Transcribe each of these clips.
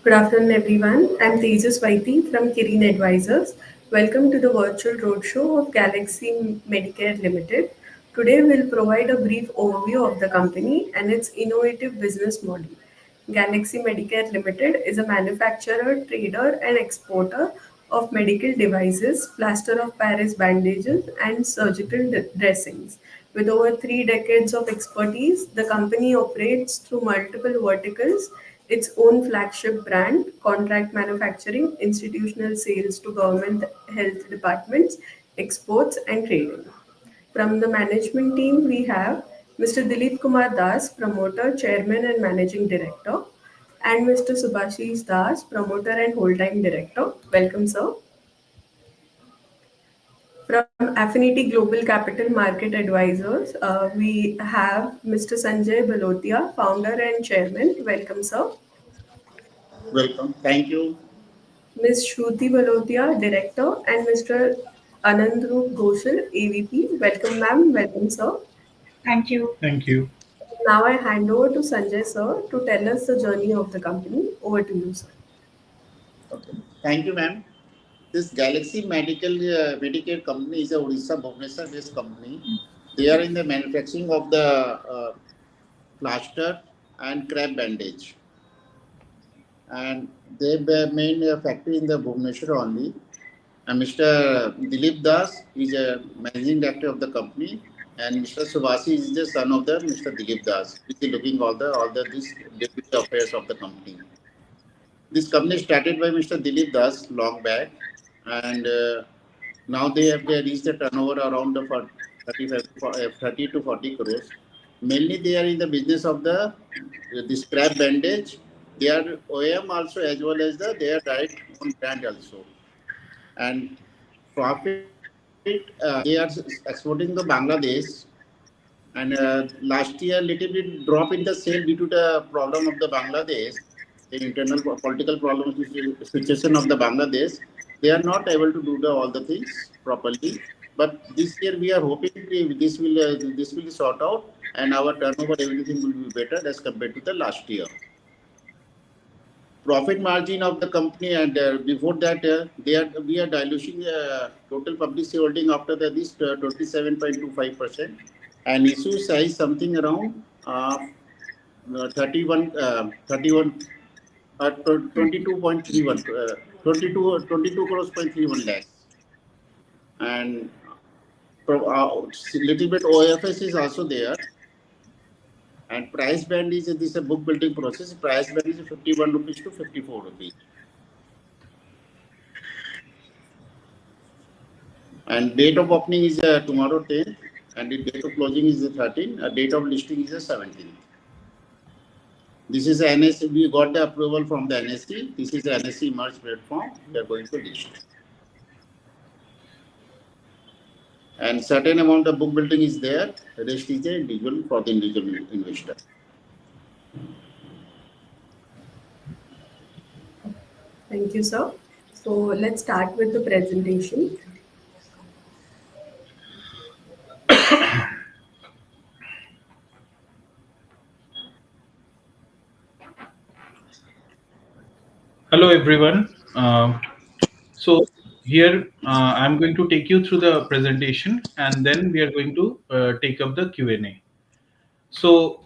Good afternoon, everyone. I'm Tejas Vaiti from Kirin Advisors. Welcome to the virtual roadshow of Galaxy Medicare Limited. Today, we'll provide a brief overview of the company and its innovative business model. Galaxy Medicare Limited is a manufacturer, trader, and exporter of medical devices, plaster of Paris bandages, and surgical dressings. With over 3 decades of expertise, the company operates through multiple verticals: its own flagship brand, contract manufacturing, institutional sales to government health departments, exports, and trading. From the management team, we have Mr. Dilip Kumar Das, promoter, chairman, and managing director, and Mr. Subhashish Das, promoter and whole-time director. Welcome, sir. From Affinity Global Capital Market Advisors, we have Mr. Sanjay Balotia, founder and chairman. Welcome, sir. Welcome. Thank you. Ms. Shruti Balotia, director, and Mr. Anandrup Goshal, AVP. Welcome, ma'am. Welcome, sir. Thank you. Thank you. Now I hand over to Sanjay, sir, to tell us the journey of the company. Over to you, sir. Okay. Thank you, ma'am. This Galaxy Medicare company is a Odisha Bhubaneswar-based company. They are in the manufacturing of the plaster and crab bandage, and they main factory in the Bhubaneswar only. And Mr. Dilip Das is a managing director of the company, and Mr. Subhasi is the son of the Mr. Dilip Das. He is looking all the this day-to-day affairs of the company. This company started by Mr. Dilip Das long back, and now they reached a turnover around the 30 to 40 crores. Mainly, they are in the business of the scrap bandage. They are OEM also, as well as they are direct own brand also. And profit, they are exporting to Bangladesh. And last year, little bit drop in the sale due to the problem of the Bangladesh, the internal political problems, situation of the Bangladesh. They are not able to do all the things properly. But this year, we are hoping this will sort out, and our turnover, everything will be better as compared to the last year. Profit margin of the company, and before that, we are diluting total public holding after this 27.25%, and issue size something around 31 22.31 22 crores point 31 lakhs, and little bit OFS is also there. And price band is this a book building process. Price band is 51 rupees to 54 rupees. And date of opening is tomorrow 10th, and the date of closing is the 13th. Date of listing is the 17th. This is NSE. We got the approval from the NSE. This is the NSE merge platform. We are going to list. And certain amount of book building is there. The rest is the individual for the individual investor. Thank you, sir. So let's start with the presentation. Hello, everyone. So here I'm going to take you through the presentation, and then we are going to take up the Q&A. So,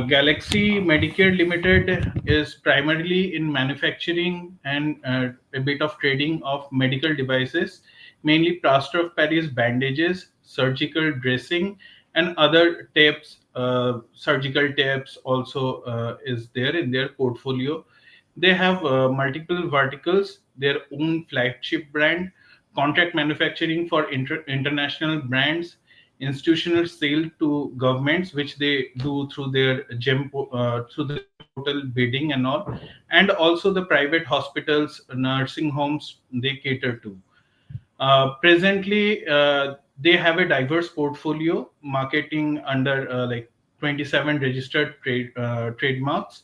Galaxy Medicare Limited is primarily in manufacturing and a bit of trading of medical devices, mainly plaster of Paris bandages, surgical dressing, and other tapes. Surgical tapes also is there in their portfolio. They have multiple verticals, their own flagship brand, contract manufacturing for international brands, institutional sale to governments, which they do through their through the gem portal bidding and all, and also the private hospitals, nursing homes they cater to. Presently, they have a diverse portfolio, marketing under like 27 registered trademarks.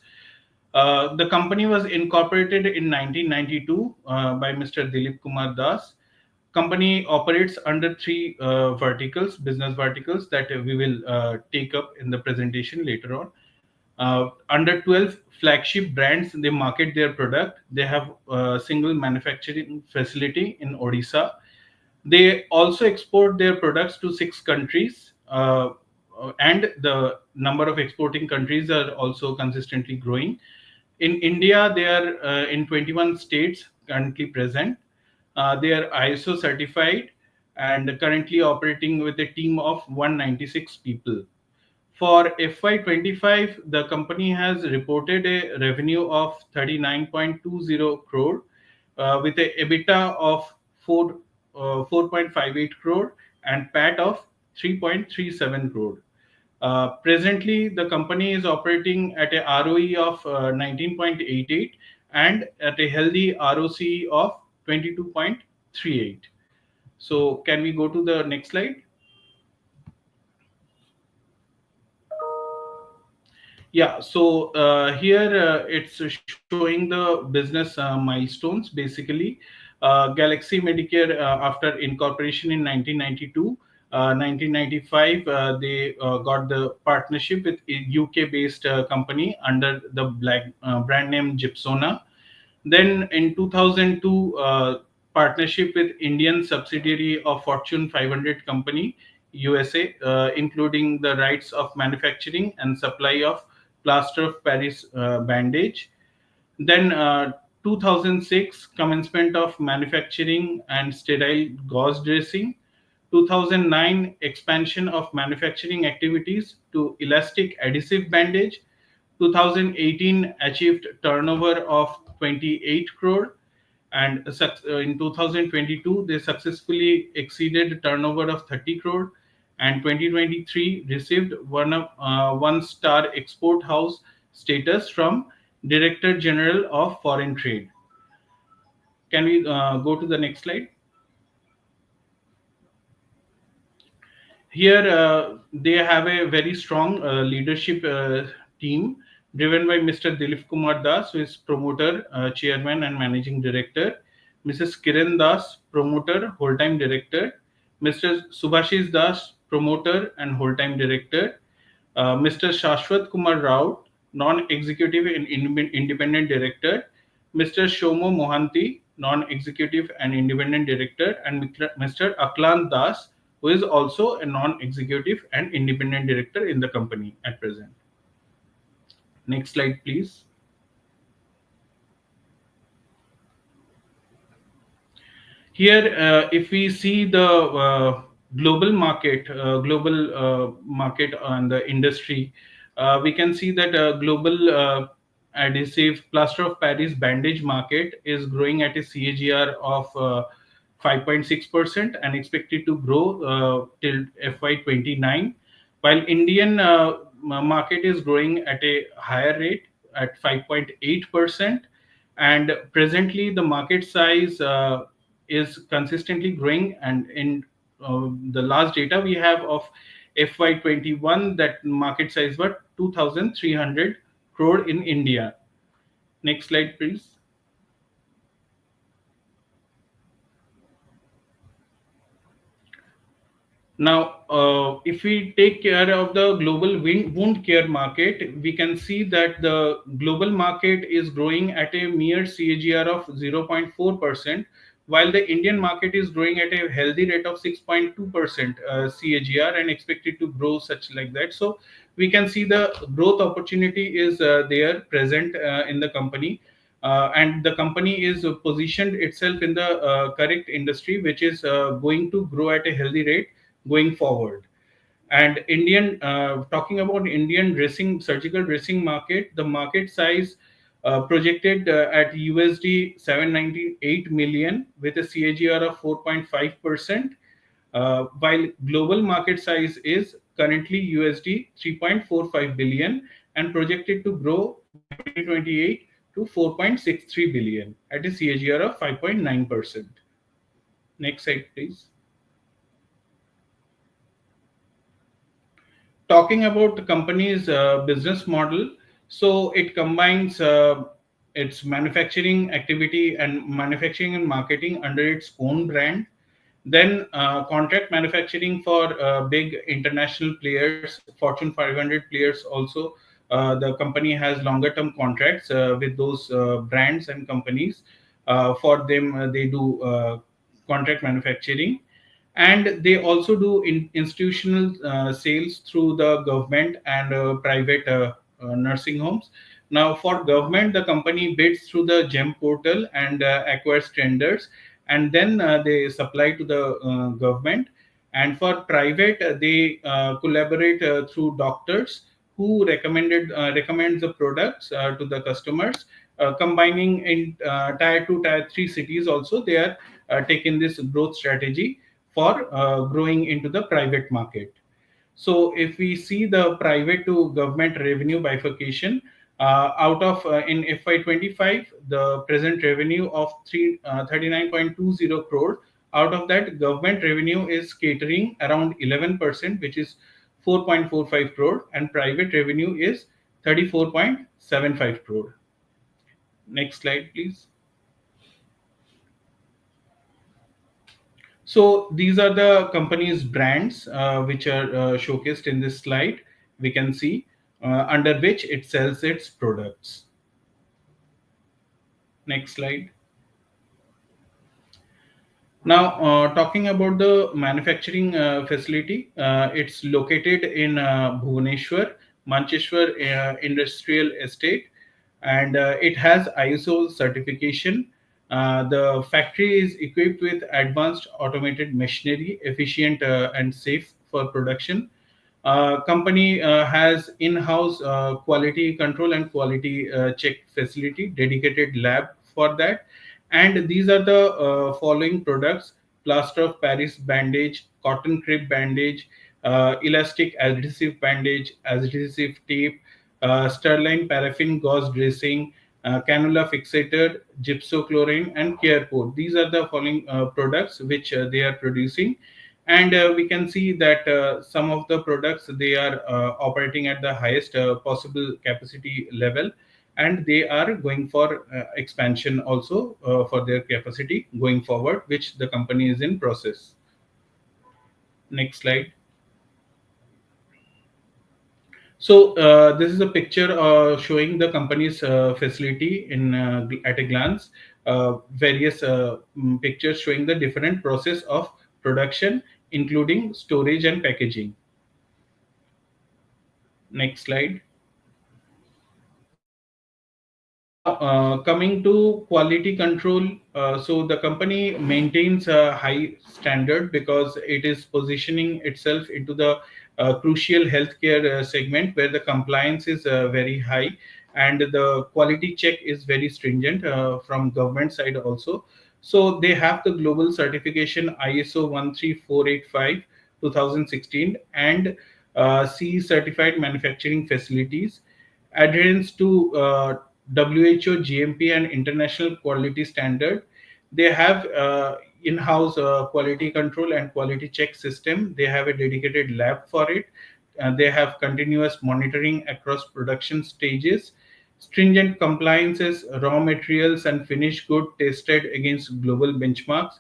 The company was incorporated in 1992 by Mr. Dilip Kumar Das. Company operates under three business verticals that we will take up in the presentation later on. Under 12 flagship brands, they market their product. They have a single manufacturing facility in Odisha. They also export their products to 6 countries, and the number of exporting countries are also consistently growing. In India, they are in 21 states currently present. They are ISO certified and currently operating with a team of 196 people. For FY25, the company has reported a revenue of 39.20 crore with a EBITDA of 4.58 crore and PAT of 3.37 crore. Presently, the company is operating at a ROE of 19.88 and at a healthy ROCE of 22.38. So, can we go to the next slide? Yeah, so here it's showing the business milestones basically. Galaxy Medicare, after incorporation in 1992, 1995, they got the partnership with a UK based company under the brand name Gypsona. Then in 2002, partnership with Indian subsidiary of Fortune 500 company USA, including the rights of manufacturing and supply of plaster of Paris bandage. Then 2006, commencement of manufacturing and sterile gauze dressing. 2009, expansion of manufacturing activities to elastic adhesive bandage. 2018, achieved turnover of 28 crore, and in 2022 they successfully exceeded turnover of 30 crore, and 2023 received one star export house status from Director General of Foreign Trade. Can we go to the next slide? Here, they have a very strong leadership team driven by Mr. Dilip Kumar Das, who is promoter, chairman, and managing director. Mrs. Kiran Das, promoter, whole-time director. Mr. Subhashish Das, promoter and whole-time director. Mr. Shashwat Kumar Rao, non-executive and independent director. Mr. Shomo Mohanty, non-executive and independent director, and Mr. Aklan Das, who is also a non-executive and independent director in the company at present. Next slide, please. Here, if we see the global market and the industry, we can see that global adhesive plaster of Paris bandage market is growing at a CAGR of 5.6% and expected to grow till FY29, while Indian market is growing at a higher rate at 5.8%, and presently the market size is consistently growing. And in the last data we have of FY21, that market size was 2,300 crore in India. Next slide, please. Now, if we take care of the global wound care market, we can see that the global market is growing at a mere CAGR of 0.4%, while the Indian market is growing at a healthy rate of 6.2% CAGR and expected to grow such like that. So we can see the growth opportunity is there present in the company. And the company is positioned itself in the correct industry, which is going to grow at a healthy rate going forward. And Indian, talking about Indian dressing, surgical dressing market, the market size projected at USD 798 million with a CAGR of 4.5%, while global market size is currently USD 3.45 billion and projected to grow by 2028 to 4.63 billion at a CAGR of 5.9%. Next slide, please. Talking about the company's business model, so it combines its manufacturing activity and manufacturing and marketing under its own brand, then contract manufacturing for big international players, Fortune 500 players also, the company has longer term contracts with those brands and companies. For them, they do contract manufacturing, and they also do institutional sales through the government and private nursing homes. Now, for government, the company bids through the GEM portal and acquires tenders, and then they supply to the government. And for private, they collaborate through doctors who recommends the products to the customers. Combining in tier 2, tier 3 cities also, they are taking this growth strategy for growing into the private market. So if we see the private to government revenue bifurcation, out of in FY25, the present revenue of 39.20 crore, out of that government revenue is catering around 11%, which is 4.45 crore, and private revenue is 34.75 crore. Next slide, please. So these are the company's brands which are showcased in this slide. We can see under which it sells its products. Next slide. Now, talking about the manufacturing facility, it's located in Bhubaneswar, Mancheshwar Industrial Estate, and it has ISO certification. The factory is equipped with advanced automated machinery, efficient and safe for production. Company has in-house quality control and quality check facility, dedicated lab for that. And these are the following products: plaster of Paris bandage, cotton crib bandage, elastic adhesive bandage, adhesive tape, sterling paraffin gauze dressing, cannula fixator, gypsochlorine, and care code. These are the following products which they are producing. And we can see that some of the products, they are operating at the highest possible capacity level, and they are going for expansion also for their capacity going forward, which the company is in process. Next slide. So this is a picture showing the company's facility in at a glance. Various pictures showing the different process of production, including storage and packaging. Next slide. Now, coming to quality control, so the company maintains a high standard because it is positioning itself into the crucial healthcare segment where the compliance is very high, and the quality check is very stringent from government side also. So they have the global certification ISO 13485 2016 and CE certified manufacturing facilities, adherence to WHO, GMP, and international quality standard. They have in-house quality control and quality check system. They have a dedicated lab for it. They have continuous monitoring across production stages, stringent compliances, raw materials and finished good tested against global benchmarks,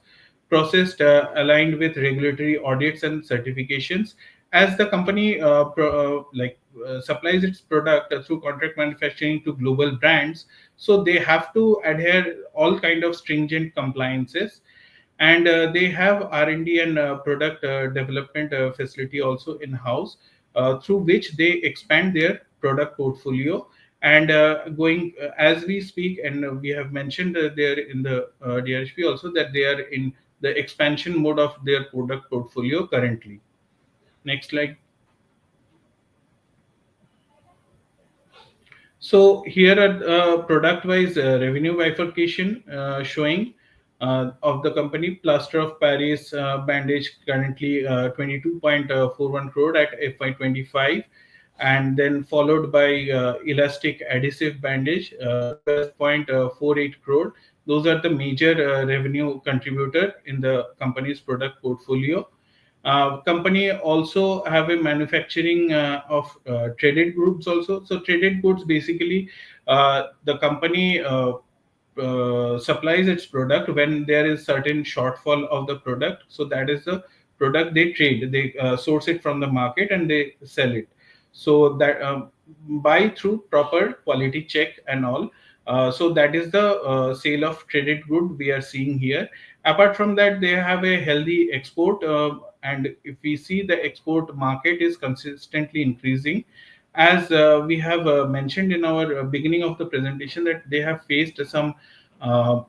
processed aligned with regulatory audits and certifications. As the company supplies its product through contract manufacturing to global brands, so they have to adhere all kind of stringent compliances. And they have R&D and product development facility also in house, through which they expand their product portfolio. And going as we speak, and we have mentioned there in the DRHP also, that they are in the expansion mode of their product portfolio currently. Next slide. So here are product-wise revenue bifurcation showing of the company. Plaster of Paris bandage currently 22.41 crore at FY25, and then followed by elastic adhesive bandage 12.48 crore. Those are the major revenue contributor in the company's product portfolio. Company also have a manufacturing of traded goods also. So traded goods basically, the company supplies its product when there is certain shortfall of the product. So that is the product they trade. They source it from the market and they sell it. So that buy through proper quality check and all. So that is the sale of traded good we are seeing here. Apart from that, they have a healthy export, and if we see the export market is consistently increasing, as we have mentioned in our beginning of the presentation, that they have faced some uh,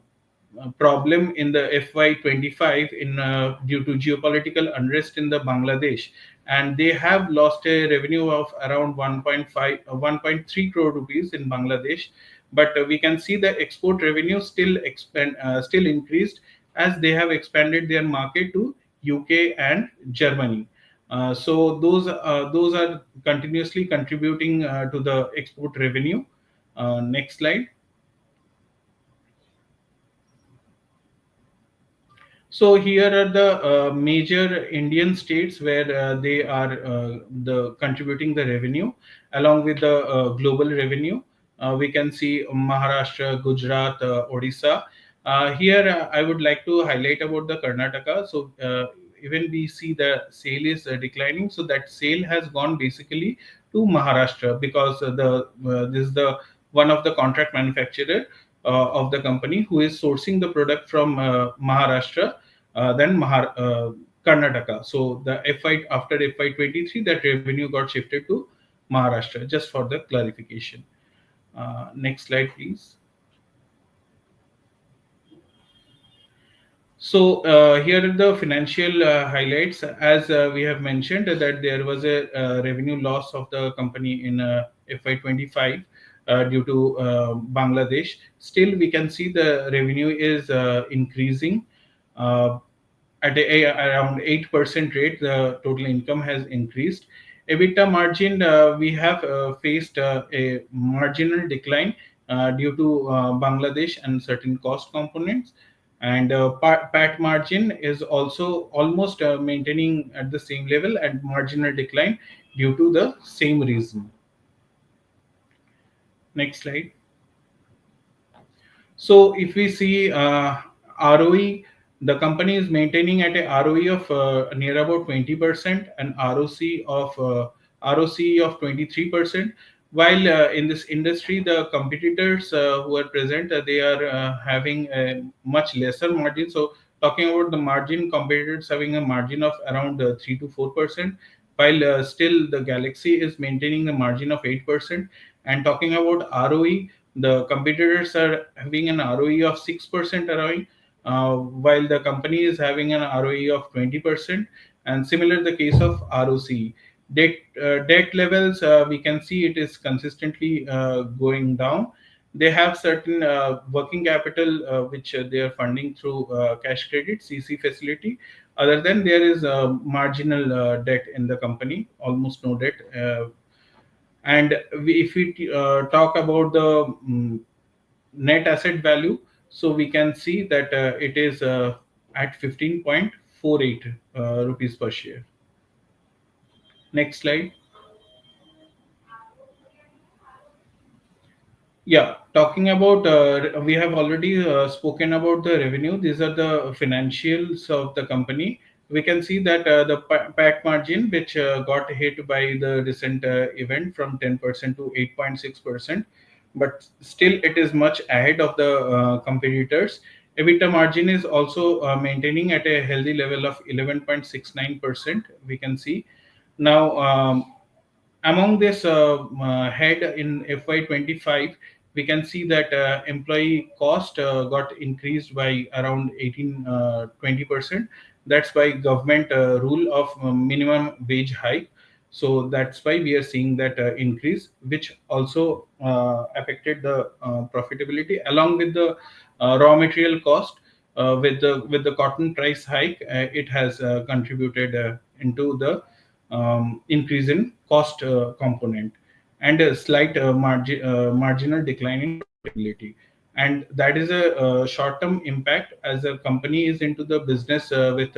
problem in the FY25 in due to geopolitical unrest in the Bangladesh, and they have lost a revenue of around 1.5 1.3 crore rupees in Bangladesh. But we can see the export revenue still increased, as they have expanded their market to UK and Germany. So those are continuously contributing to the export revenue. Next slide. So here are the major Indian states where they are the contributing the revenue along with the global revenue. We can see Maharashtra, Gujarat, Odisha. Here I would like to highlight about the Karnataka. So even we see the sale is declining. So that sale has gone basically to Maharashtra, because this is the one of the contract manufacturer of the company who is sourcing the product from Maharashtra, Karnataka. So the FI after FY23, that revenue got shifted to Maharashtra. Just for the clarification. Next slide, please. So here are the financial highlights. As we have mentioned that there was a revenue loss of the company in FY25 due to Bangladesh. Still, we can see the revenue is increasing. Uh, at around 8% rate, the total income has increased. EBITDA margin, we have faced a marginal decline due to Bangladesh and certain cost components. And PAT margin is also almost maintaining at the same level, and marginal decline due to the same reason. Next slide. So if we see ROE, the company is maintaining at a ROE of near about 20% and ROC of 23%. While in this industry, the competitors who are present, they are having a much lesser margin. So talking about the margin, competitors having a margin of around 3 to 4%, while still the Galaxy is maintaining the margin of 8%. And talking about ROE, the competitors are having an ROE of 6% ROE, while the company is having an ROE of 20%. And similar the case of ROC. Debt levels, we can see it is consistently going down. They have certain working capital which they are funding through cash credit CC facility. Other than, there is marginal debt in the company, almost no debt. And if we talk about the net asset value, so we can see that it is at 15.48 rupees per share. Next slide. Yeah, talking about, we have already spoken about the revenue. These are the financials of the company. We can see that the PAT margin, which got hit by the recent event from 10% to 8.6%, but still it is much ahead of the competitors. EBITDA margin is also maintaining at a healthy level of 11.69%. We can see now. Among this head in FY25, we can see that employee cost got increased by around 18 20%. That's by government rule of minimum wage hike. So that's why we are seeing that increase, which also affected the profitability, along with the raw material cost. With the cotton price hike, it has contributed into the increase in cost component, and a slight marginal decline in profitability. And that is a, short-term impact, as a company is into the business with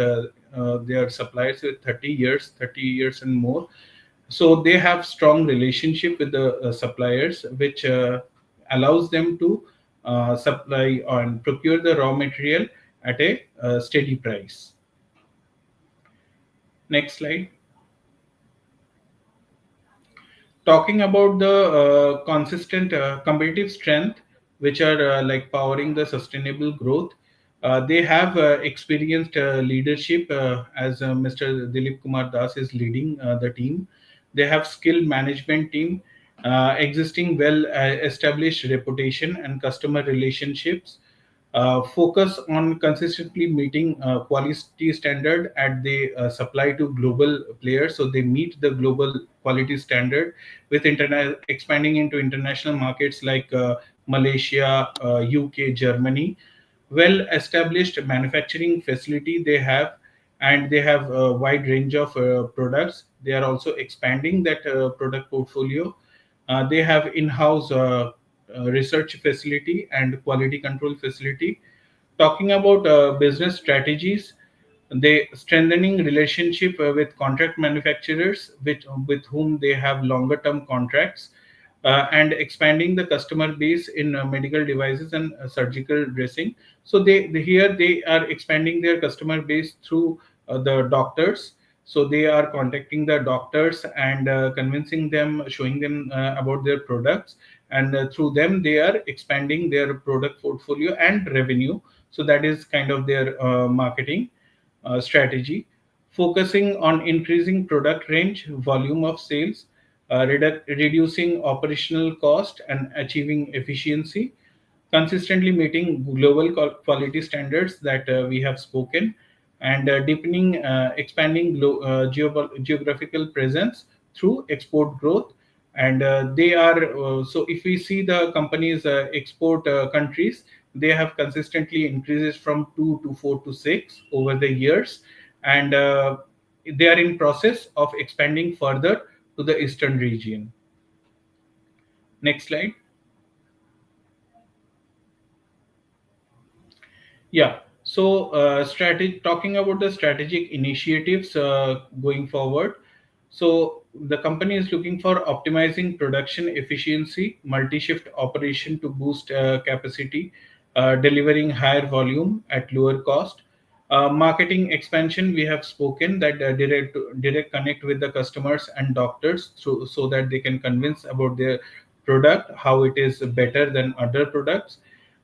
their suppliers with 30 years and more. So they have strong relationship with the suppliers, which allows them to supply and procure the raw material at a steady price. Next slide. Talking about the consistent competitive strength, which are like powering the sustainable growth, they have experienced leadership, as Mr. Dilip Kumar Das is leading the team. They have skilled management team, existing well established reputation and customer relationships, focus on consistently meeting quality standard at the supply to global players, so they meet the global quality standard with expanding into international markets like Malaysia, UK, Germany. Well established manufacturing facility they have, and they have a wide range of products. They are also expanding that product portfolio. They have in-house research facility and quality control facility. Talking about business strategies, they strengthening relationship with contract manufacturers with whom they have longer term contracts, and expanding the customer base in medical devices and surgical dressing. So here they are expanding their customer base through the doctors. So they are contacting the doctors and convincing them, showing them about their products, and through them they are expanding their product portfolio and revenue. So that is kind of their marketing strategy, focusing on increasing product range, volume of sales, reducing operational cost, and achieving efficiency, consistently meeting global quality standards that we have spoken, and deepening, expanding geographical presence through export growth. And they are so if we see the company's export countries, they have consistently increases from 2 to 4 to 6 over the years, and they are in process of expanding further to the eastern region. Next slide. Yeah. So, talking about the strategic initiatives going forward. So, the company is looking for optimizing production efficiency, multi-shift operation to boost capacity, delivering higher volume at lower cost. Marketing expansion, we have spoken that direct connect with the customers and doctors through, so that they can convince about their product, how it is better than other products.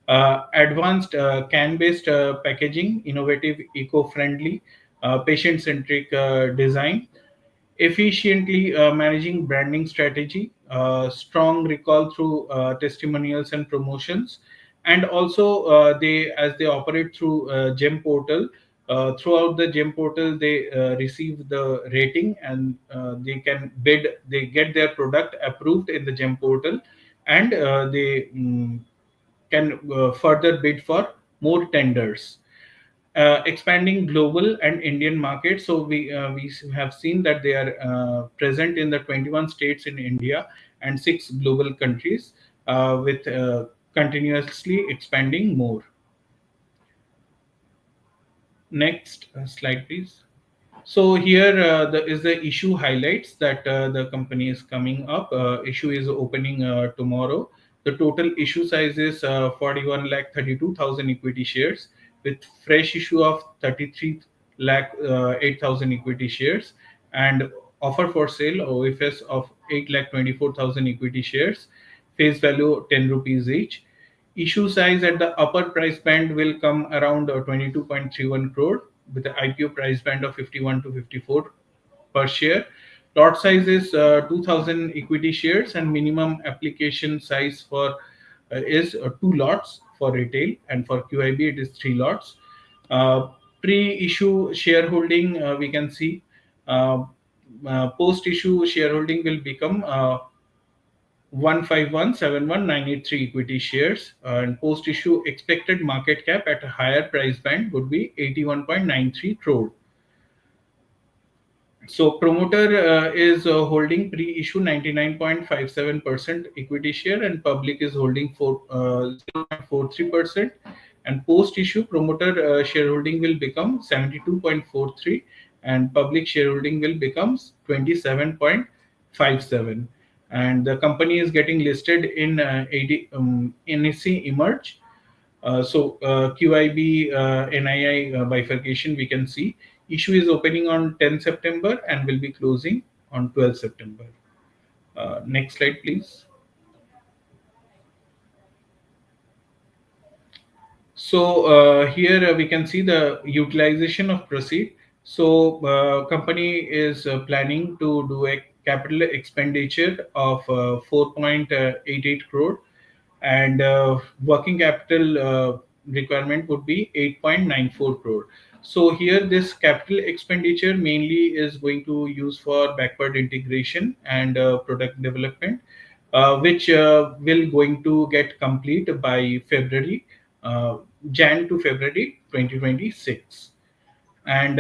Advanced can-based packaging, innovative, eco-friendly, patient-centric design, efficiently managing branding strategy, strong recall through testimonials and promotions, and also they as they operate through gem portal. Throughout the gem portal, they receive the rating, and they can bid. They get their product approved in the gem portal, and they can further bid for more tenders. Expanding global and Indian markets. So we have seen that they are present in the 21 states in India and 6 global countries, with continuously expanding more. Next slide, please. So here is the issue highlights that the company is coming up. Issue is opening tomorrow. The total issue size is 41 lakh 32,000 equity shares, with fresh issue of 33 lakh 8,000 equity shares, and offer for sale OFS of 8 lakh 24,000 equity shares, face value 10 rupees each. Issue size at the upper price band will come around 22.31 crore, with the IPO price band of 51 to 54 per share. Lot size is 2,000 equity shares, and minimum application size for is 2 lots for retail, and for QIB it is 3 lots. Pre-issue shareholding, we can see uh, post-issue shareholding will become 151,71983 equity shares, and post issue expected market cap at a higher price band would be 81.93 crore. So promoter is holding pre-issue 99.57% equity share, and public is holding 0.43%, and post-issue promoter shareholding will become 72.43, and public shareholding will become 27.57. And the company is getting listed in NSE Emerge. QIB NII bifurcation, we can see issue is opening on 10 September and will be closing on 12 September. Next slide, please. So here we can see the utilization of proceed. So company is planning to do a capital expenditure of 4.88 crore, and working capital requirement would be 8.94 crore. So here this capital expenditure mainly is going to use for backward integration and product development, which will going to get complete by February, uh, Jan to February 2026. And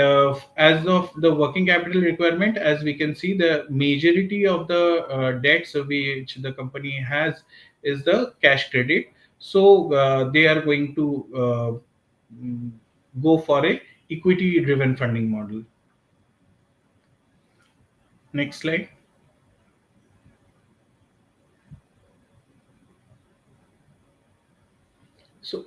as of the working capital requirement, as we can see, the majority of the debts which the company has is the cash credit. So they are going to mm, go for a equity driven funding model. Next slide. So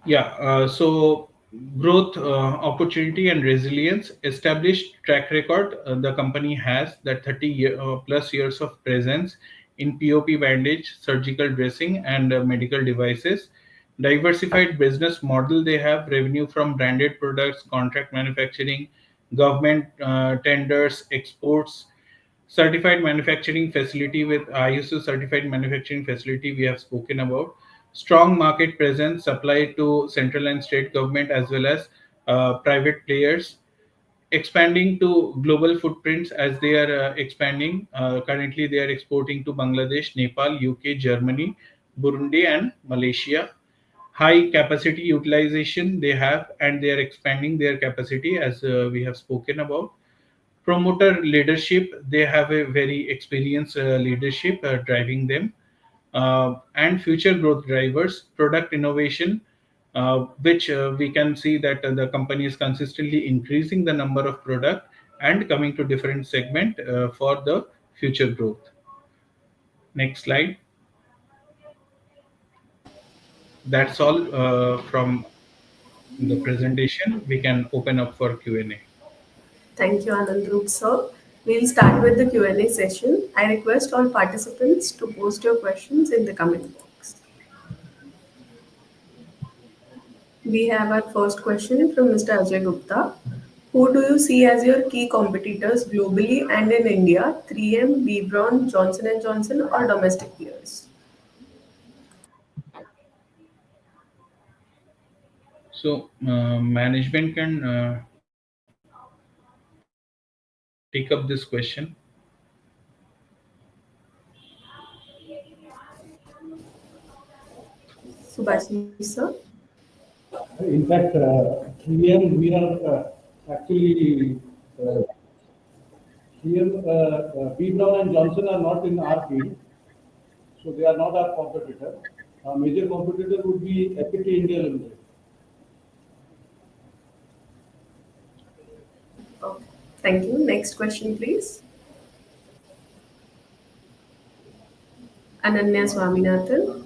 yeah, so growth, opportunity, and resilience. Established track record. The company has that 30 plus years of presence in POP bandage, surgical dressing, and medical devices. Diversified business model. They have revenue from branded products, contract manufacturing, government tenders, exports. Certified manufacturing facility with ISO certified manufacturing facility we have spoken about. Strong market presence, supply to central and state government as well as private players. Expanding to global footprints as they are expanding. Currently, they are exporting to Bangladesh, Nepal, UK, Germany, Burundi, and Malaysia. High capacity utilization they have, and they are expanding their capacity as we have spoken about. Promoter leadership, they have a very experienced leadership driving them. And future growth drivers, product innovation, which we can see that the company is consistently increasing the number of product and coming to different segment for the future growth. Next slide. That's all from the presentation. We can open up for Q&A. Thank you, Anandrup sir. We'll start with the Q&A session. I request all participants to post your questions in the comment box. We have our first question from Mr. Ajay Gupta. Who do you see as your key competitors globally and in India? 3M, Bebron, Johnson and Johnson, or domestic peers? So management can take up this question. Subhashi sir. In fact, 3M, we are actually, 3M, B. Brown and Johnson are not in our field, so they are not our competitor. Our major competitor would be Equity India Limited. Okay. Thank you. Next question, please. Ananya Swaminathan.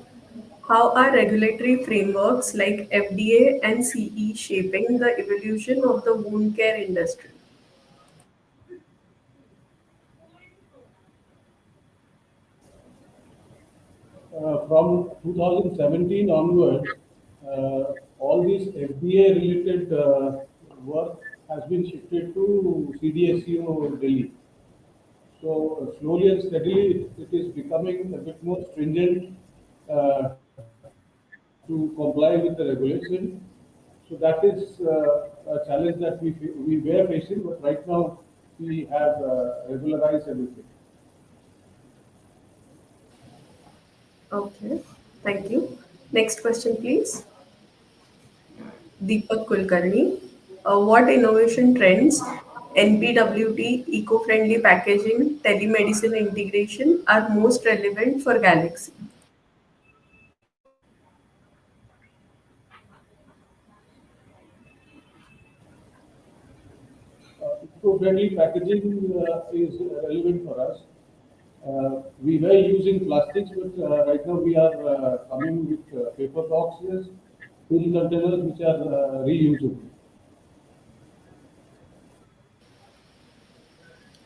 How are regulatory frameworks like FDA and CE shaping the evolution of the wound care industry? From 2017 onwards, all these FDA related work has been shifted to CDSCO Delhi. So slowly and steadily, it is becoming a bit more stringent to comply with the regulation. So that is a challenge that we were facing, but right now we have regularized everything. Okay. Thank you. Next question, please. Deepak Kulkarni. What innovation trends, NPWT, eco-friendly packaging, telemedicine integration are most relevant for Galaxy? Eco-friendly packaging is relevant for us. We were using plastics, but right now we are coming with paper boxes, steel containers which are reusable.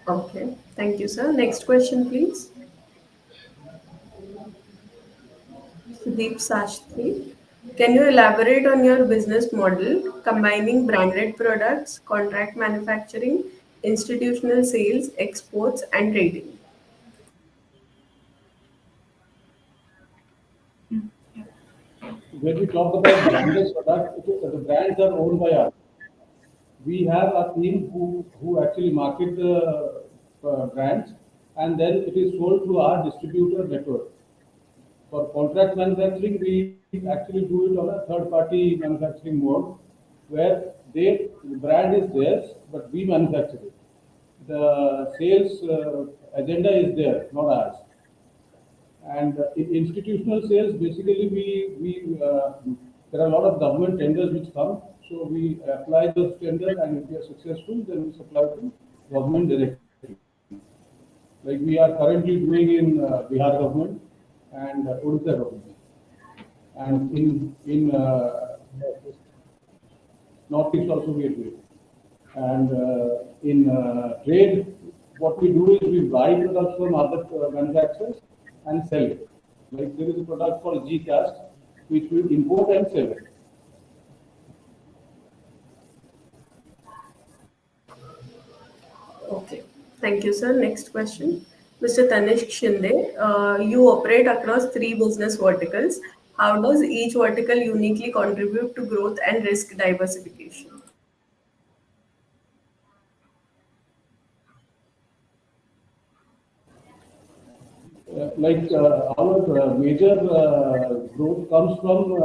Okay, thank you, sir. Next question, please. Sudeep Sastry. Can you elaborate on your business model combining branded products, contract manufacturing, institutional sales, exports, and trading? When we talk about branded products, the brands are owned by us. We have a team who actually market the brands, and then it is sold through our distributor network. For contract manufacturing, we actually do it on a third-party manufacturing mode, where the brand is theirs, but we manufacture it. The sales agenda is there, not ours. And in institutional sales, basically, there are a lot of government tenders which come. So we apply those tenders, and if we are successful, then we supply to government directly. Like we are currently doing in Bihar government and Odisha government. And in Northeast also we are doing. And in trade, what we do is we buy products from other manufacturers and sell it. Like there is a product called G-Cast, which we import and sell it. Okay, thank you, sir. Next question. Mr. Tanishk Shinde, you operate across three business verticals. How does each vertical uniquely contribute to growth and risk diversification? Our major growth comes from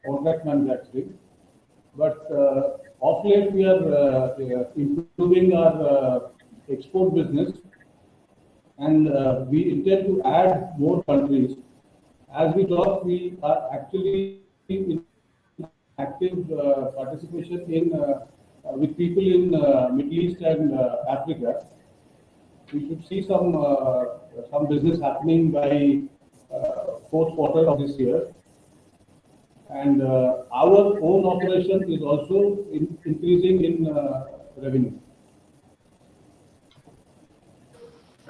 contract manufacturing, but of late we are improving our export business, and we intend to add more countries. As we talk, we are actually in active participation in with people in Middle East and Africa. We should see some business happening by fourth quarter of this year. And our own operation is also increasing in revenue.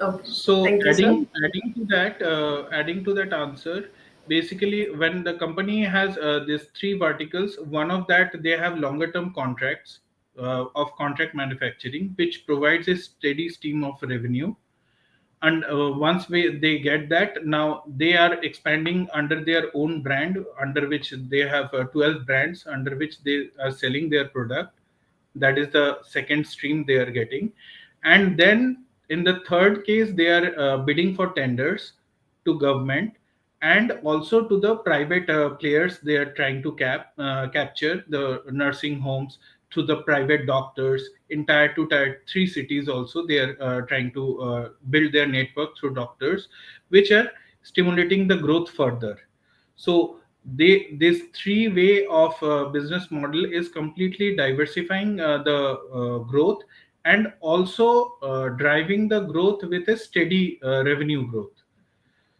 Okay, So thank you, sir. adding to that answer, basically when the company has these three verticals, one of that they have longer term contracts of contract manufacturing, which provides a steady stream of revenue. And once they get that, now they are expanding under their own brand, under which they have 12 brands under which they are selling their product. That is the second stream they are getting. And then in the third case, they are bidding for tenders to government and also to the private players. They are trying to capture the nursing homes, to the private doctors in tier 2 tier 3 cities. Also they are trying to build their network through doctors, which are stimulating the growth further. So this three way of business model is completely diversifying the growth, and also driving the growth with a steady revenue growth.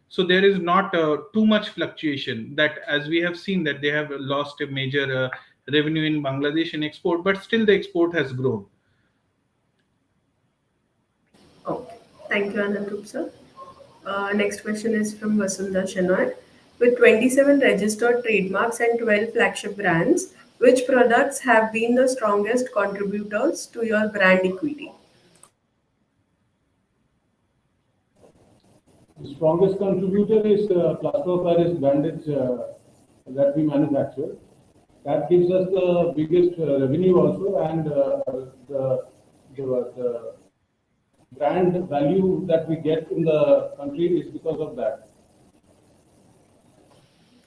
So there is not too much fluctuation, that as we have seen that they have lost a major revenue in Bangladesh in export, but still the export has grown. Okay, thank you, Anandrup, sir. Next question is from Vasudha Shenoy. With 27 registered trademarks and 12 flagship brands, which products have been the strongest contributors to your brand equity? The strongest contributor is plaster of Paris bandage that we manufacture. That gives us the biggest revenue also, and the brand value that we get in the country is because of that.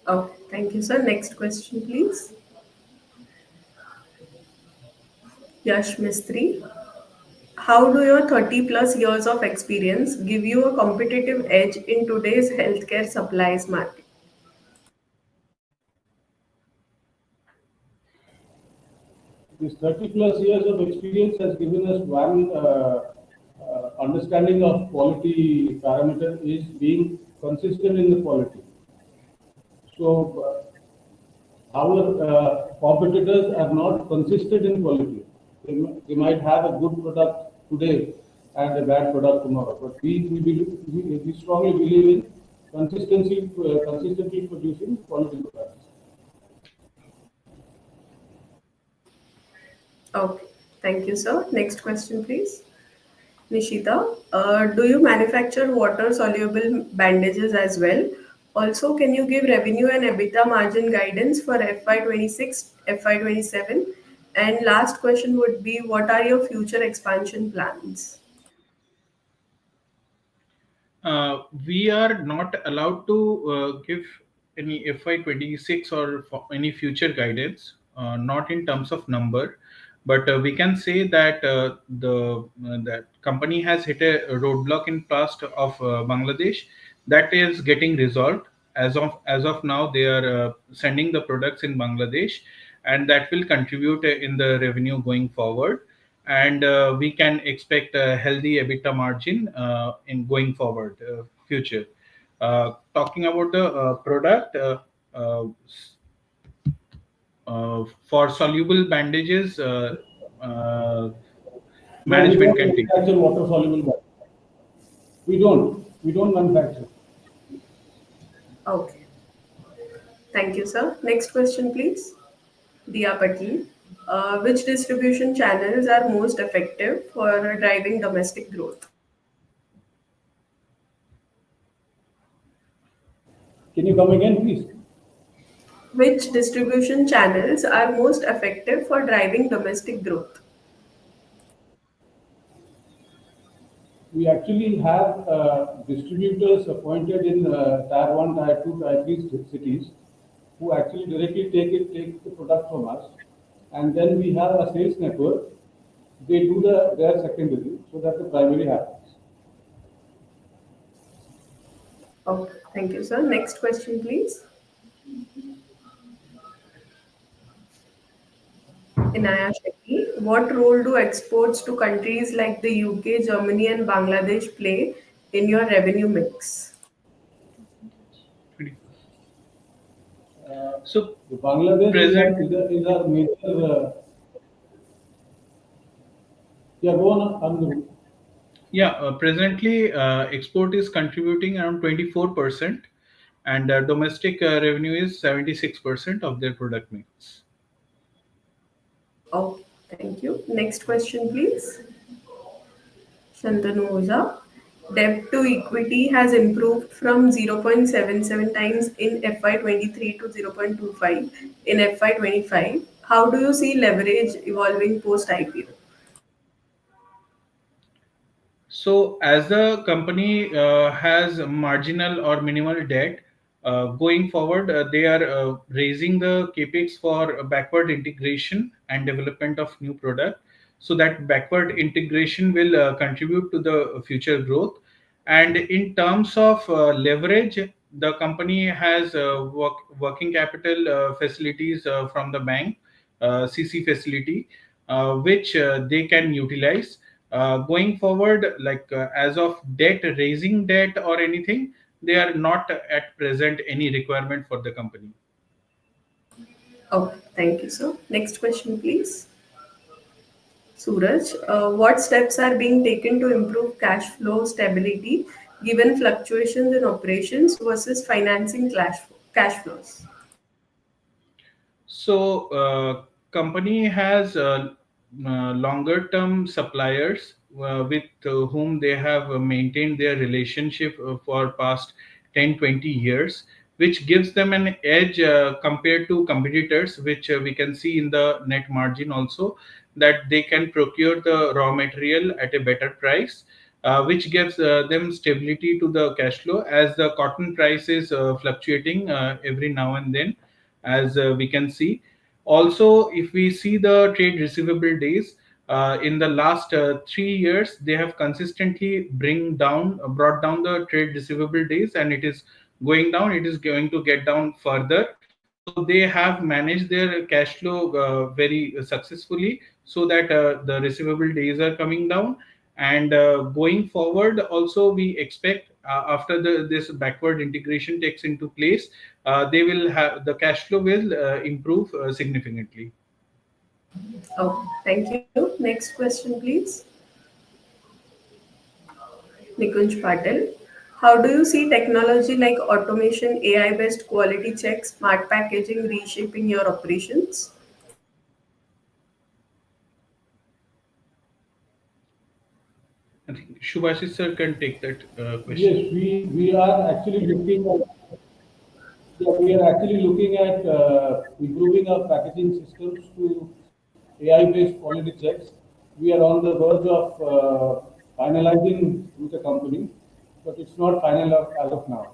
Okay, thank you, sir. Next question, please. Yash Mistry. How do your 30 plus years of experience give you a competitive edge in today's healthcare supplies market? This 30 plus years of experience has given us one understanding of quality parameter is being consistent in the quality. So our competitors are not consistent in quality. They might have a good product today and a bad product tomorrow. But we strongly believe in consistently producing quality products. Okay. Thank you, sir. Next question, please. Nishita, do you manufacture water-soluble bandages as well? Also, can you give revenue and EBITDA margin guidance for FY26, FY27? And last question would be, what are your future expansion plans? We are not allowed to give any FY26 or any future guidance, not in terms of number, but we can say that the that company has hit a roadblock in past of Bangladesh that is getting resolved. As of now, they are sending the products in Bangladesh, and that will contribute in the revenue going forward, and we can expect a healthy EBITDA margin in going forward future. Talking about the product, uh, for soluble bandages, uh, No, we management don't can take. manufacture water soluble bags. We don't. We don't manufacture. Okay. Thank you, sir. Next question, please. Dia Patil. Which distribution channels are most effective for driving domestic growth? Can you come again, please? Which distribution channels are most effective for driving domestic growth? We actually have distributors appointed in Tier 1, Tier 2, Tier 3 cities who actually directly take the product from us. And then we have a sales network. They do their secondary so that the primary happens. Okay, thank you, sir. Next question, please. Inaya Shetty. What role do exports to countries like the UK, Germany, and Bangladesh play in your revenue mix? Uh, So the Bangladesh present, is our major. Yeah, go on, Anand. yeah, presently export is contributing around 24%, and domestic revenue is 76% of their product mix. Oh, thank you. Next question, please. Shantanu Oza. Debt to equity has improved from 0.77 times in FY23 to 0.25 in FY25. How do you see leverage evolving post IPO? So, as the company has marginal or minimal debt, going forward, they are raising the capex for backward integration and development of new product. So that backward integration will contribute to the future growth. And in terms of leverage, the company has working capital facilities from the bank, CC facility, which they can utilize going forward. Like as of debt, raising debt or anything, they are not at present any requirement for the company. Oh, thank you, sir. Next question, please. Suraj, what steps are being taken to improve cash flow stability given fluctuations in operations versus financing cash flows? So, company has longer term suppliers with whom they have maintained their relationship for past 10-20 years, which gives them an edge compared to competitors, which we can see in the net margin also, that they can procure the raw material at a better price, which gives them stability to the cash flow as the cotton price is fluctuating every now and then, as we can see. Also, if we see the trade receivable days, in the last 3 years, they have consistently brought down the trade receivable days, and it is going down. It is going to get down further. So they have managed their cash flow very successfully, so that the receivable days are coming down. And going forward, also we expect after this backward integration takes into place, they will have the cash flow will improve significantly. Oh, thank you. Next question, please. Nikunj Patel. How do you see technology like automation, AI-based quality checks, smart packaging reshaping your operations? I think Shubhashis sir can take that Yes, question. we are actually looking at, yeah, we are actually looking at improving our packaging systems to AI-based quality checks. We are on the verge of finalizing with the company, but it's not final as of now.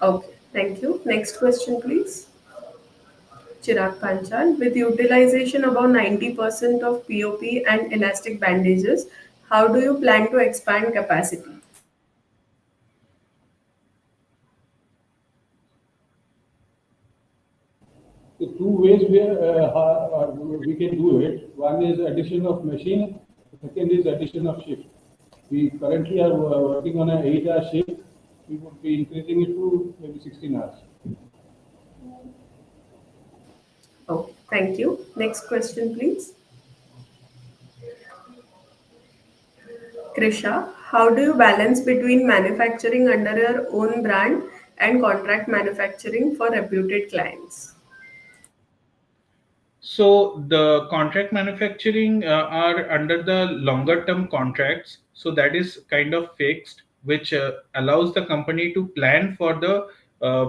Okay, thank you. Next question, please. Chirag Panchal. With utilization above 90% of POP and elastic bandages, how do you plan to expand capacity? The two ways we can do it. One is addition of machine. The second is addition of shift. We currently are working on an 8-hour shift. We would be increasing it to maybe 16 hours. Oh, thank you. Next question, please. Krisha, how do you balance between manufacturing under your own brand and contract manufacturing for reputed clients? So the contract manufacturing are under the longer term contracts. So that is kind of fixed, which allows the company to plan for the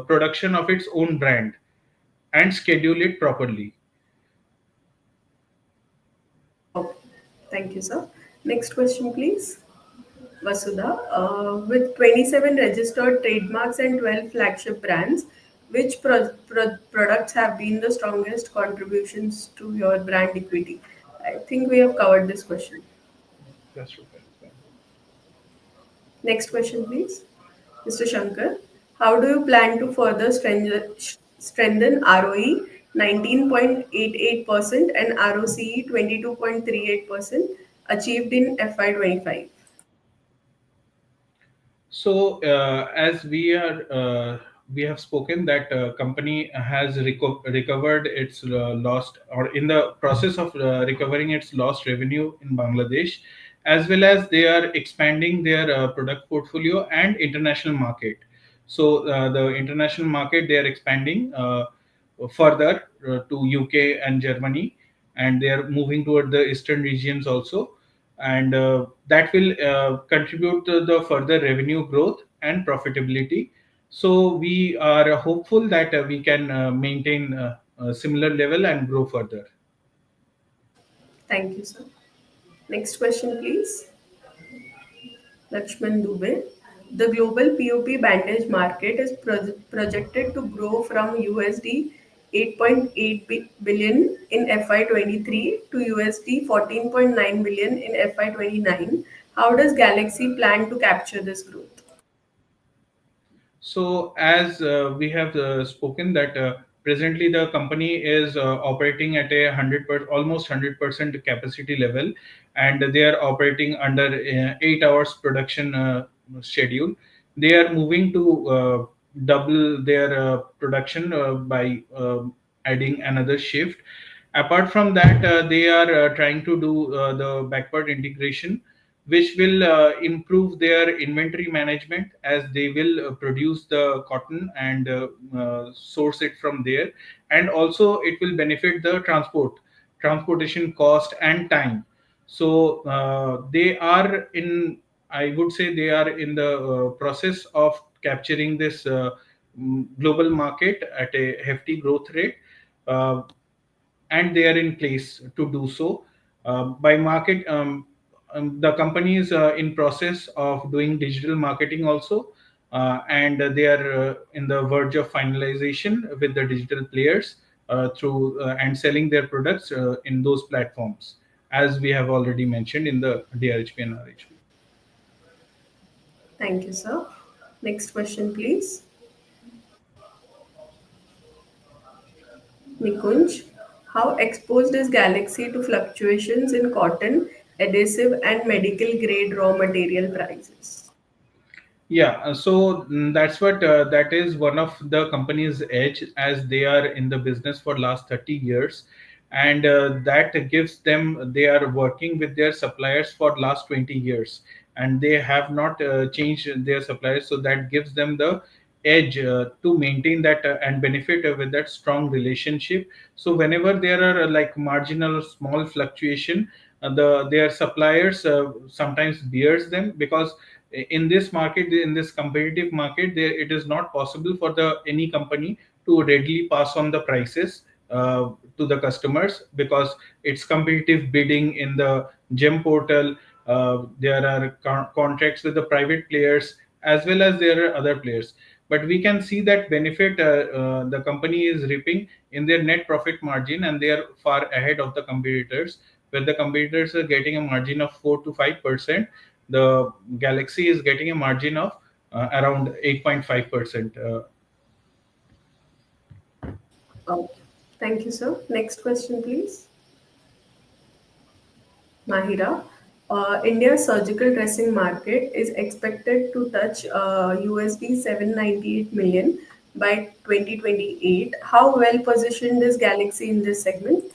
production of its own brand and schedule it properly. Okay, thank you, sir. Next question, please. Vasudha, with 27 registered trademarks and 12 flagship brands, which products have been the strongest contributions to your brand equity? I think we have covered this question. That's okay. Next question, please. Mr. Shankar, how do you plan to further strengthen ROE 19.88% and ROCE 22.38% achieved in FY25? So, as we have spoken that company has recovered its lost, or in the process of recovering its lost revenue in Bangladesh, as well as they are expanding their product portfolio and international market. So, the international market they are expanding further to UK and Germany, and they are moving toward the eastern regions also, and that will contribute to the further revenue growth and profitability. So we are hopeful that we can maintain a similar level and grow further. Thank you, sir. Next question, please. Lakshman Dubey. The global POP bandage market is projected to grow from USD 8.8 billion in FY23 to USD 14.9 billion in FY29. How does Galaxy plan to capture this growth? So, as we have spoken that presently the company is operating at a almost 100% capacity level, and they are operating under 8 hours production schedule. They are moving to double their production by adding another shift. Apart from that, they are trying to do the backward integration, which will improve their inventory management, as they will produce the cotton and source it from there, and also it will benefit the transportation cost and time. So they are in, I would say they are in the process of capturing this global market at a hefty growth rate. uh, and they are in place to do so. By market, the company is in process of doing digital marketing also, and they are in the verge of finalization with the digital players through and selling their products in those platforms, as we have already mentioned in the DRHP and RHP. Thank you, sir. Next question, please. Nikunj, how exposed is Galaxy to fluctuations in cotton, adhesive, and medical grade raw material prices? Yeah, that's what that is one of the company's edge, as they are in the business for last 30 years. and that gives them, they are working with their suppliers for last 20 years, and they have not changed their suppliers, so that gives them the edge to maintain that and benefit with that strong relationship. So whenever there are like marginal or small fluctuation, their suppliers sometimes bears them, because in this market, in this competitive market, there it is not possible for the any company to readily pass on the prices to the customers, because it's competitive bidding in the gem portal. There are contracts with the private players as well as there are other players, but we can see that benefit the company is reaping in their net profit margin, and they are far ahead of the competitors, where the competitors are getting a margin of 4 to 5%. The Galaxy is getting a margin of around 8.5%. Okay. Thank you, sir. Next question, please. Mahira. India's surgical dressing market is expected to touch USD 798 million by 2028. How well positioned is Galaxy in this segment?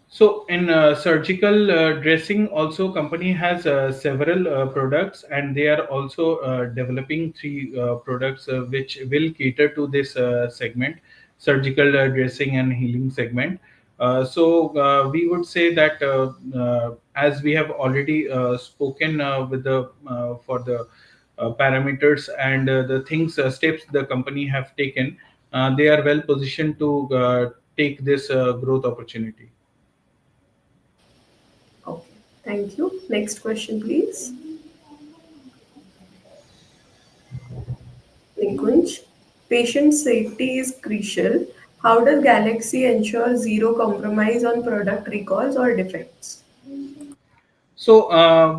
So in surgical dressing, also company has several products, and they are also developing three products which will cater to this segment, surgical dressing and healing segment. So we would say that as we have already spoken with the for the parameters and the things steps the company have taken, they are well positioned to take this growth opportunity. Okay. Thank you. Next question, please. Nikunj. Patient safety is crucial. How does Galaxy ensure zero compromise on product recalls or defects? So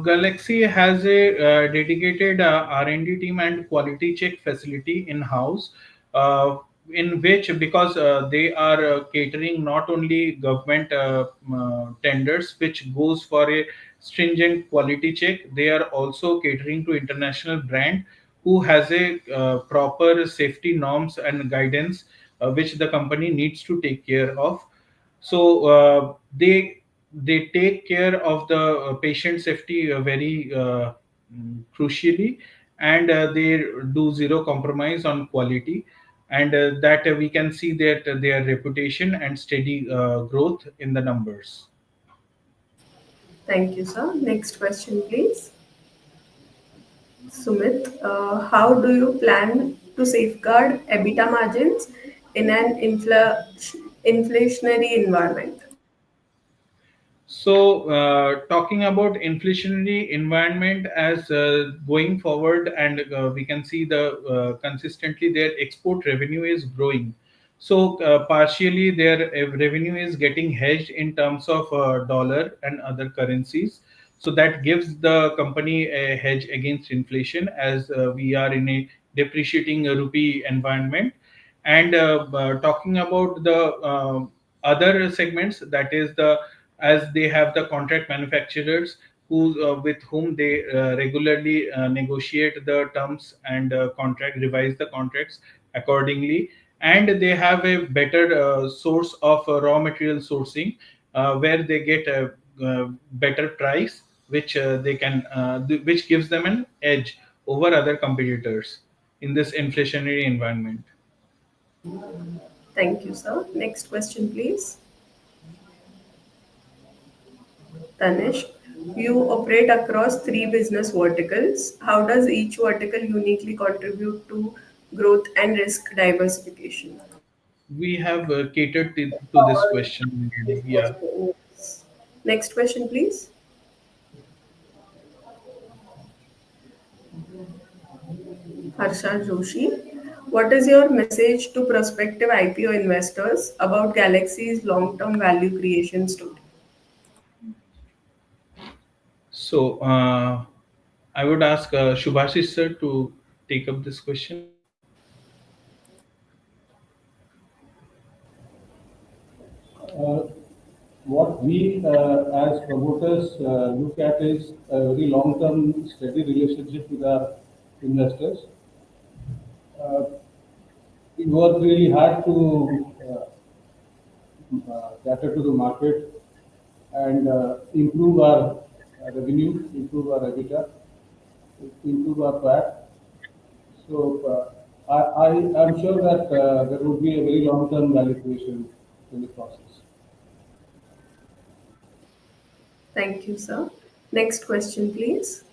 Galaxy has a dedicated R&D team and quality check facility in house, in which, because they are catering not only government tenders, which goes for a stringent quality check, they are also catering to international brand who has a proper safety norms and guidance which the company needs to take care of. So they take care of the patient safety very crucially, and they do zero compromise on quality, and that we can see that their reputation and steady growth in the numbers. Thank you, sir. Next question, please. Sumit, how do you plan to safeguard EBITDA margins in an inflationary environment? So, talking about inflationary environment as going forward, and we can see the consistently their export revenue is growing. So, partially their revenue is getting hedged in terms of dollar and other currencies. So that gives the company a hedge against inflation, as we are in a depreciating rupee environment. And talking about the other segments, that is the, as they have the contract manufacturers who with whom they regularly negotiate the terms and contract revise the contracts accordingly, and they have a better source of raw material sourcing, where they get a better price, which they can which gives them an edge over other competitors in this inflationary environment. Thank you, sir. Next question, please. Tanish, you operate across three business verticals. How does each vertical uniquely contribute to growth and risk diversification? We have catered to this question This already. Yeah. question, yes. Next question, please. Harsha Joshi. What is your message to prospective IPO investors about Galaxy's long term value creation story? So I would ask Shubhashis sir to take up this question. Uh, what we as promoters look at is a very long-term steady relationship with our investors. Uh, we work really hard to cater to the market and improve our revenue, improve our EBITDA, improve our PAT. So I am sure that there would be a very long-term value creation in the process. Thank you, sir. Next question, please.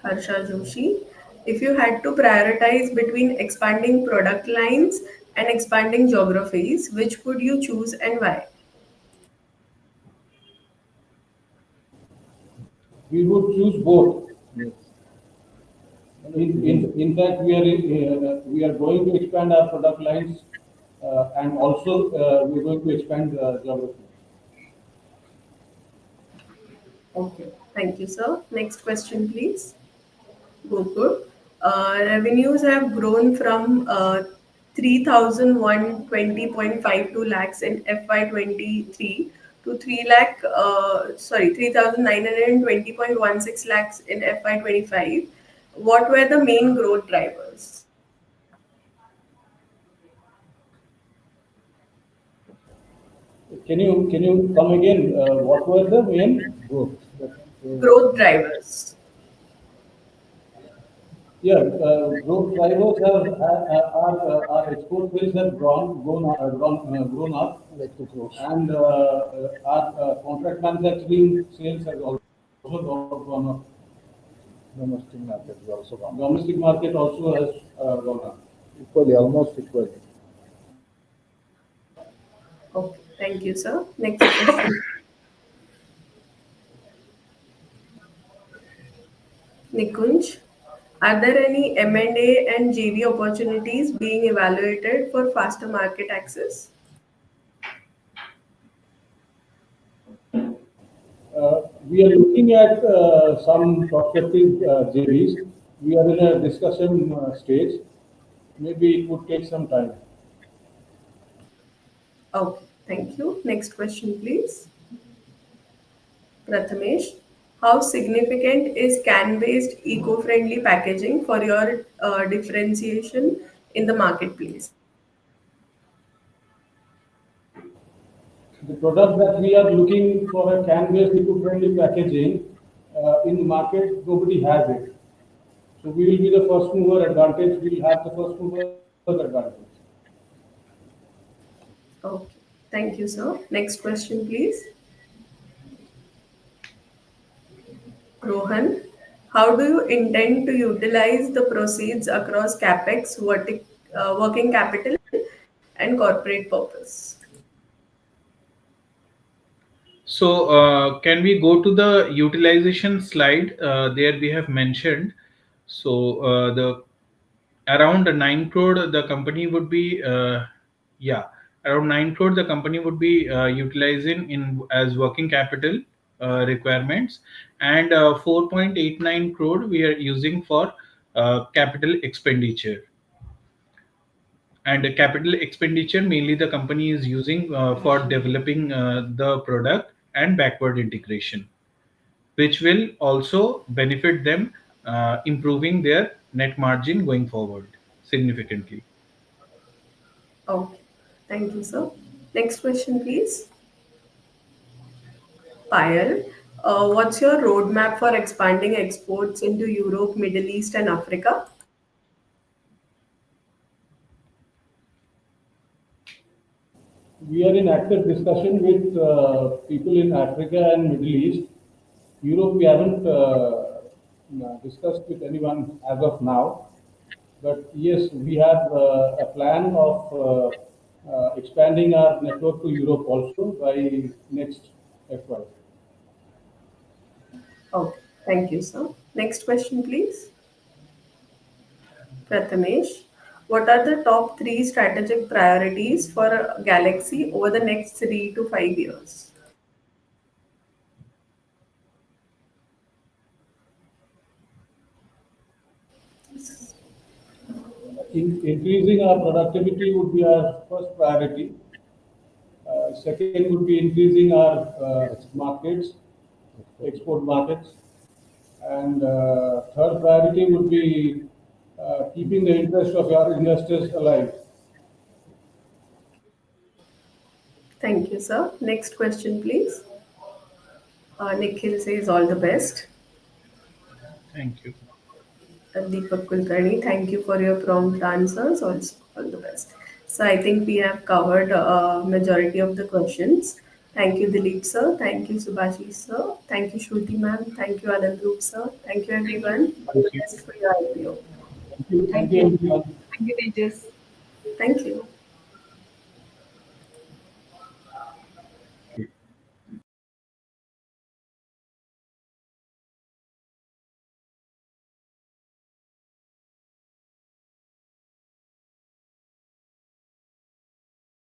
Harsha Joshi. If you had to prioritize between expanding product lines and expanding geographies, which would you choose and why? We would choose both. In fact, we are going to expand our product lines and also we're going to expand geography. Okay. Thank you, sir. Next question, please. Gokul. Revenues have grown from 3,120.52 lakhs in FY23 to 3,920.16 lakhs in FY25. What were the main growth drivers? Can you come again? What were the main growth? Growth drivers. Yeah, growth drivers have our export sales have grown up, and our contract manufacturing sales has also gone up. Domestic market also has gone up. Equally, almost equally. Okay. Thank you, sir. Next question. Nikunj. Are there any M&A and JV opportunities being evaluated for faster market access? We are looking at some prospective JVs. We are in a discussion stage. Maybe it would take some time. Okay, thank you. Next question, please. Prathamesh, how significant is can-based eco-friendly packaging for your differentiation in the marketplace? The product that we are looking for a can-based eco-friendly packaging in the market, nobody has it. So we will be the first mover advantage. We will have the first mover advantage. Okay, thank you, sir. Next question, please. Rohan, how do you intend to utilize the proceeds across capex, working capital, and corporate purpose? So, can we go to the utilization slide? There we have mentioned. So, the around 9 crore the company would be, yeah, around 9 crore the company would be utilizing in as working capital requirements, and 4.89 crore we are using for capital expenditure. And the capital expenditure mainly the company is using for developing the product and backward integration, which will also benefit them, improving their net margin going forward significantly. Okay, thank you, sir. Next question, please. Payal, what's your roadmap for expanding exports into Europe, Middle East, and Africa? We are in active discussion with people in Africa and Middle East. Europe, we haven't discussed with anyone as of now. But yes, we have a plan of expanding our network to Europe also by next FY. Okay, thank you, sir. Next question, please. Prathamesh, what are the top three strategic priorities for Galaxy over the next 3 to 5 years? Increasing our productivity would be our first priority. Second would be increasing our markets, export markets. And third priority would be keeping the interest of our investors alive. Thank you, sir. Next question, please. Nikhil says all the best. Thank you. Deepak Kulkarni, thank you for your prompt answers. Also, all the best. So I think we have covered majority of the questions. Thank you, Dilip sir. Thank you, Subhashish sir. Thank you, Shruti ma'am. Thank you, Anandrup sir. Thank you, Thank you. everyone. All Thank the you. best for your IPO. Thank you. Thank Thank you, you. everyone. Thank you, Tejas. Thank you.